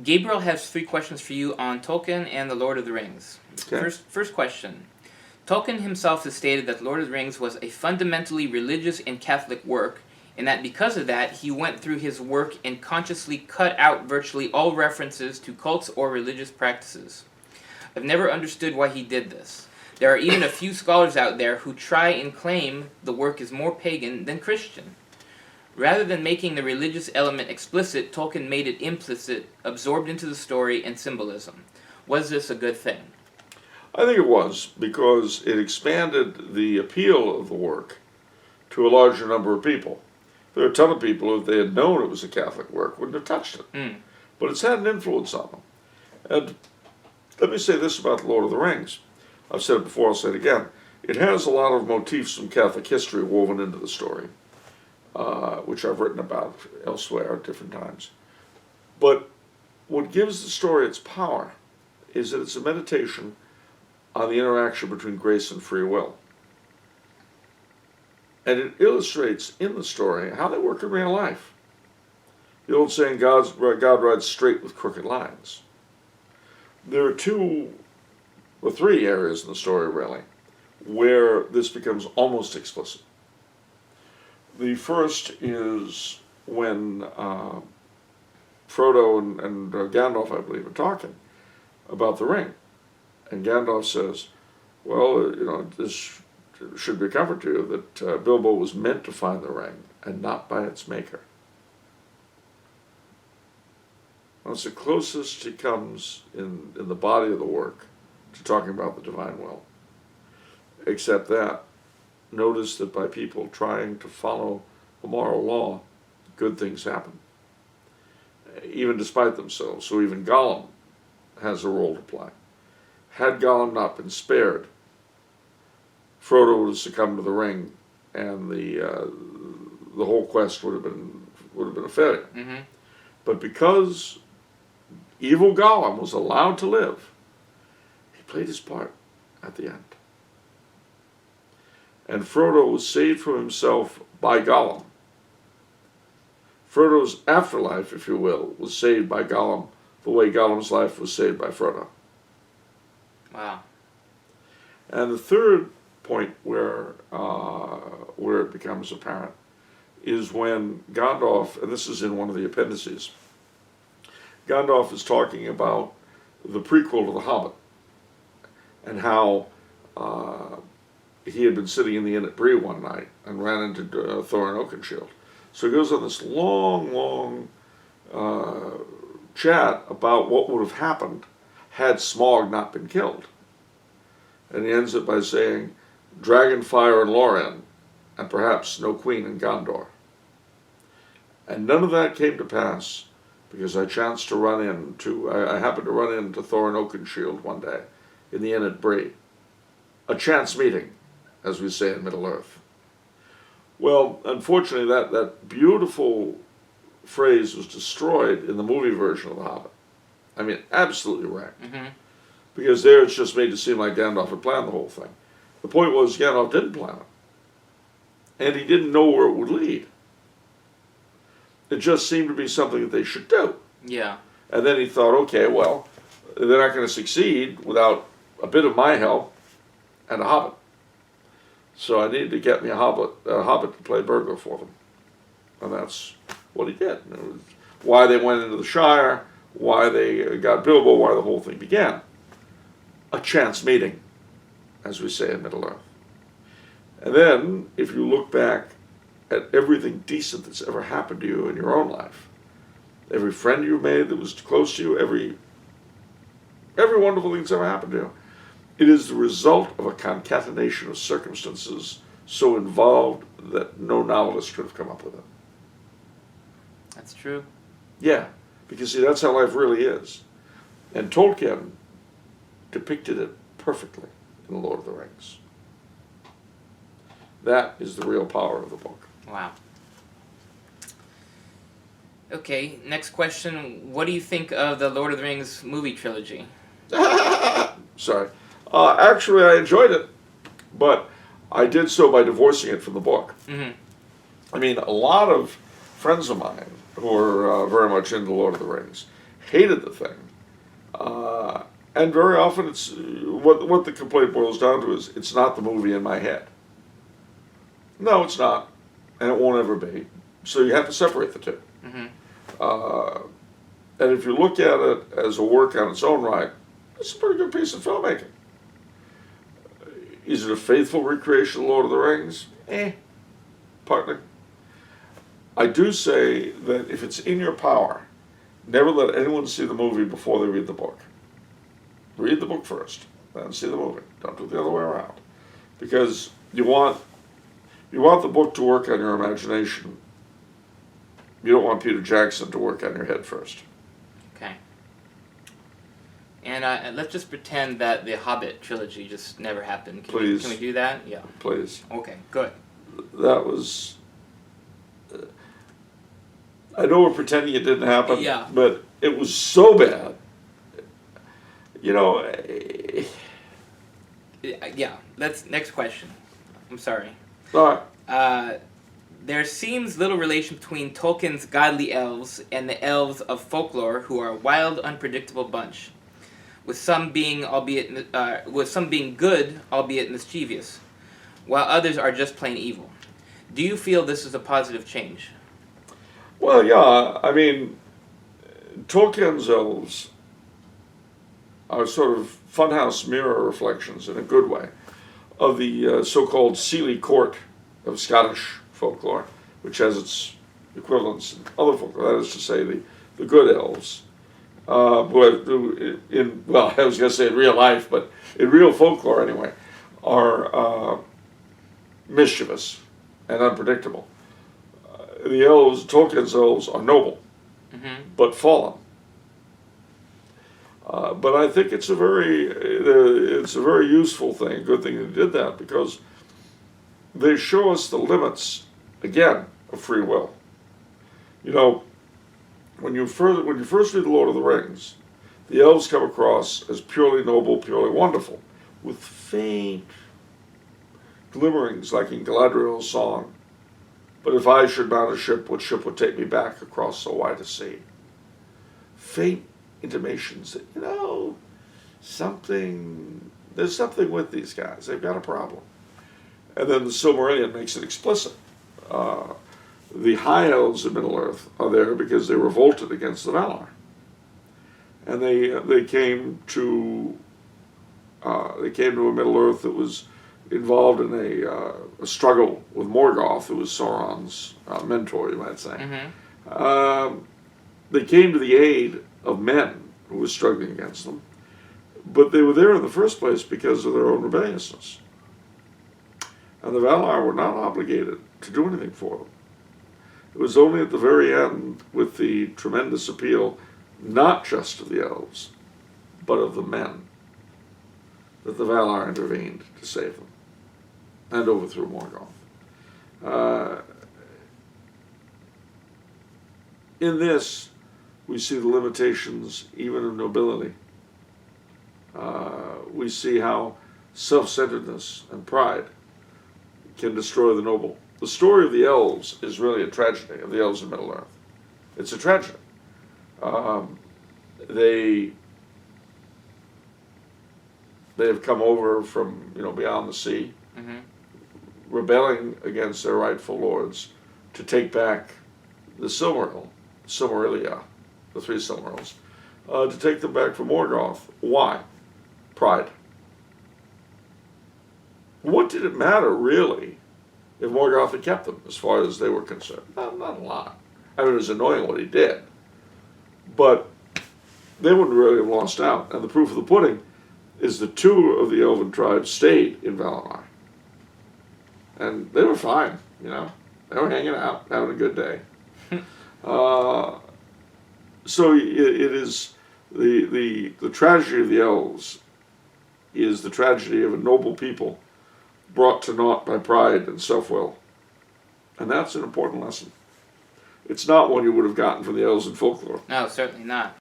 Gabriel has 3 questions for you on Tolkien and the Lord of the Rings. Okay. First question. Tolkien himself has stated that Lord of the Rings was a fundamentally religious and Catholic work, and that because of that, he went through his work and consciously cut out virtually all references to cults or religious practices. I've never understood why he did this. There are even a few scholars out there who try and claim the work is more pagan than Christian. Rather than making the religious element explicit, Tolkien made it implicit, absorbed into the story and symbolism. Was this a good thing? I think it was, because it expanded the appeal of the work to a larger number of people. There are a ton of people, if they had known it was a Catholic work, wouldn't have touched it. But it's had an influence on them. And let me say this about The Lord of the Rings. I've said it before, I'll say it again. It has a lot of motifs from Catholic history woven into the story, which I've written about elsewhere at different times. But what gives the story its power is that it's a meditation on the interaction between grace and free will. And it illustrates in the story how they work in real life. The old saying, God rides straight with crooked lines. There are 2 or 3 areas in the story, really, where this becomes almost explicit. The first is when Frodo and Gandalf, I believe, are talking about the ring. And Gandalf says, well, this should be a comfort to you that Bilbo was meant to find the ring and not by its maker. Well, it's the closest he comes in the body of the work to talking about the divine will. Except that, notice that by people trying to follow a moral law, good things happen, even despite themselves. So even Gollum has a role to play. Had Gollum not been spared, Frodo would have succumbed to the ring, and the whole quest would have been a failure. But because evil Gollum was allowed to live, he played his part at the end. And Frodo was saved from himself by Gollum. Frodo's afterlife, if you will, was saved by Gollum the way Gollum's life was saved by Frodo. Wow. And the third point where it becomes apparent is when Gandalf, and this is in one of the appendices, Gandalf is talking about the prequel to The Hobbit and how he had been sitting in the inn at Bree one night and ran into Thorin Oakenshield. So he goes on this long chat about what would have happened had Smaug not been killed. And he ends it by saying, dragon fire in Lorien, and perhaps no queen in Gondor. And none of that came to pass because I happened to run into Thorin Oakenshield one day in the inn at Bree. A chance meeting, as we say in Middle-earth. Well, unfortunately, that beautiful phrase was destroyed in the movie version of The Hobbit. I mean, absolutely wrecked. Because there it's just made to seem like Gandalf had planned the whole thing. The point was Gandalf didn't plan it. And he didn't know where it would lead. It just seemed to be something that they should do. Yeah. And then he thought, okay, well, they're not going to succeed without a bit of my help and a hobbit. So I needed to get me a hobbit to play burglar for them. And that's what he did. And it was why they went into the Shire, why they got Bilbo, why the whole thing began. A chance meeting, as we say in Middle-earth. And then, if you look back at everything decent that's ever happened to you in your own life, every friend you've made that was close to you, every wonderful thing that's ever happened to you, it is the result of a concatenation of circumstances so involved that no novelist could have come up with it. That's true. Yeah, because see, that's how life really is. And Tolkien depicted it perfectly in The Lord of the Rings. That is the real power of the book. Wow. Okay, next question. What do you think of the Lord of the Rings movie trilogy? Sorry. Actually, I enjoyed it, but I did so by divorcing it from the book. I mean, a lot of friends of mine who are very much into The Lord of the Rings hated the thing. And very often it's, what the complaint boils down to is, it's not the movie in my head. No, it's not. And it won't ever be. So you have to separate the two. Mm-hmm. And if you look at it as a work on its own right, it's a pretty good piece of filmmaking. Is it a faithful recreation of Lord of the Rings? Partly. I do say that if it's in your power, never let anyone see the movie before they read the book. Read the book first, then see the movie. Don't do it the other way around. Because you want the book to work on your imagination. You don't want Peter Jackson to work on your head first. Okay. And let's just pretend that the Hobbit trilogy just never happened. Please. Can we do that? Yeah. Please. Okay, good. That was... I know we're pretending it didn't happen, Yeah. but it was so bad. You know... Yeah, next question. I'm sorry. All right. There seems little relation between Tolkien's godly elves and the elves of folklore, who are a wild, unpredictable bunch, with some being good, albeit mischievous, while others are just plain evil. Do you feel this is a positive change? Well, yeah. I mean, Tolkien's elves are sort of funhouse mirror reflections, in a good way, of the so-called Seelie court of Scottish folklore, which has its equivalents in other folklore. That is to say, the good elves, who well, I was going to say in real life, but in real folklore anyway, are mischievous and unpredictable. The elves, Tolkien's elves, are noble, but fallen. But I think it's a very useful thing, good thing they did that, because they show us the limits, again, of free will. You know, when you first read The Lord of the Rings, the elves come across as purely noble, purely wonderful, with faint glimmerings, like in Galadriel's song. But if I should mount a ship, what ship would take me back across so wide a sea? Faint intimations that, you know, there's something with these guys. They've got a problem. And then the Silmarillion makes it explicit. The High Elves of Middle-earth are there because they revolted against the Valar. And they came to a Middle-earth that was involved in a struggle with Morgoth, who was Sauron's mentor, you might say. Mm-hmm. They came to the aid of men who were struggling against them, but they were there in the first place because of their own rebelliousness. And the Valar were not obligated to do anything for them. It was only at the very end, with the tremendous appeal, not just of the elves, but of the men, that the Valar intervened to save them and overthrew Morgoth. In this, we see the limitations even of nobility. We see how self-centeredness and pride can destroy the noble. The story of the elves is really a tragedy, of the elves of Middle-earth. It's a tragedy. They have come over from, beyond the sea, rebelling against their rightful lords to take back the Silmarillia, the three Silmarils, to take them back from Morgoth. Why? Pride. What did it matter, really, if Morgoth had kept them, as far as they were concerned? Not a lot. I mean, it was annoying what he did, but they wouldn't really have lost out. And the proof of the pudding is the two of the elven tribes stayed in Valinor. And they were fine, They were hanging out, having a good day. So it is the tragedy of the elves is the tragedy of a noble people brought to naught by pride and self-will. And that's an important lesson. It's not one you would have gotten from the elves in folklore. No, certainly not.